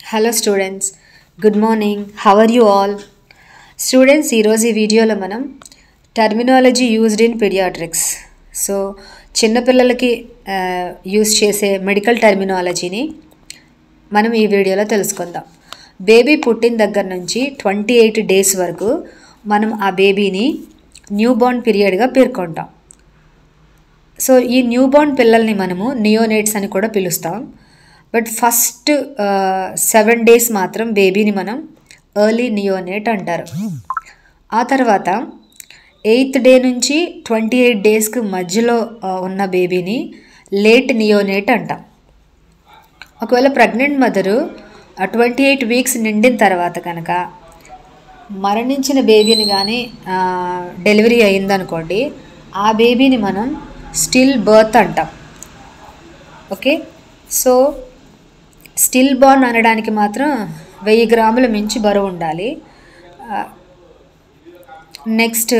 Hello students, good morning. How are you all? Students, ఈ వీడియోలో మనం terminology used in paediatrics. So చిన్నపిల్లలకి use చేసే మెడికల్ టర్మినాలజీని మనం ఈ వీడియోలో తెలుసుకుందాం. బేబీ పుట్టిన దగ్గర నుంచి 28 days వరకు మనం ఆ బేబీని న్యూబార్న్ పీరియడ్గా పేర్కొంటాం. సో ఈ న్యూబార్న్ పిల్లల్ని మనము నియోనేట్స్ అని కూడా పిలుస్తాం. బట్ ఫస్ట్ 7 days మాత్రం బేబీని మనం ఎర్లీ నియోనేట్ అంటారు. ఆ తర్వాత 8th day నుంచి 28 daysకి మధ్యలో ఉన్న బేబీని లేట్ నియోనేట్ అంటాం. ఒకవేళ ప్రెగ్నెంట్ మదరు 28 weeks నిండిన తర్వాత కనుక మరణించిన బేబీని కానీ డెలివరీ అయిందనుకోండి, ఆ బేబీని మనం స్టిల్ బర్త్ అంటాం. ఓకే, సో స్టిల్ బార్న్ అనడానికి మాత్రం 1000 grams మించి బరువు ఉండాలి. నెక్స్ట్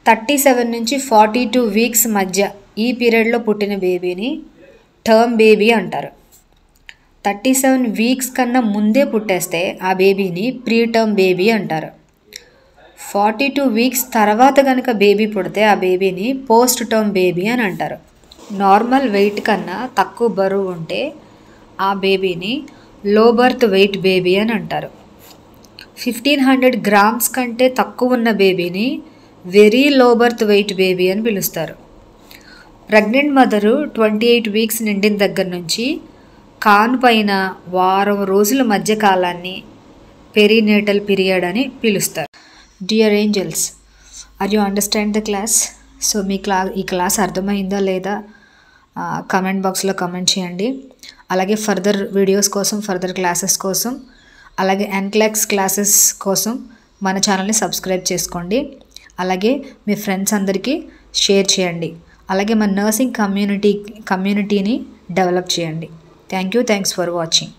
37 నుంచి 42 weeks మధ్య ఈ పీరియడ్లో పుట్టిన బేబీని టర్మ్ బేబీ అంటారు. 37 weeks కన్నా ముందే పుట్టేస్తే ఆ బేబీని ప్రీ టర్మ్ బేబీ అంటారు. 42 weeks తర్వాత కనుక బేబీ పుడితే ఆ బేబీని పోస్ట్ టర్మ్ బేబీ అని అంటారు. నార్మల్ వెయిట్ కన్నా తక్కువ బరువు ఉంటే ఆ బేబీని లో బర్త్ వెయిట్ బేబీ అని అంటారు. 1500 grams కంటే తక్కువ ఉన్న బేబీని very low birth weight baby అని పిలుస్తారు. ప్రెగ్నెంట్ మదరు 28 weeks నిండిన దగ్గర నుంచి కాను పైన వారం రోజుల మధ్య కాలాన్ని పెరినేటల్ పీరియడ్ అని పిలుస్తారు. Dear angels, are you understand the class? So ఈ క్లాస్ అర్థమైందా లేదా కమెంట్ బాక్స్లో కమెంట్ చేయండి. అలాగే ఫర్దర్ వీడియోస్ కోసం, ఫర్దర్ క్లాసెస్ కోసం, అలాగే NCLEX క్లాసెస్ కోసం మన ఛానల్ని సబ్స్క్రైబ్ చేసుకోండి. అలాగే మీ ఫ్రెండ్స్ అందరికీ షేర్ చేయండి. అలాగే మన నర్సింగ్ కమ్యూనిటీని డెవలప్ చేయండి. Thanks for watching.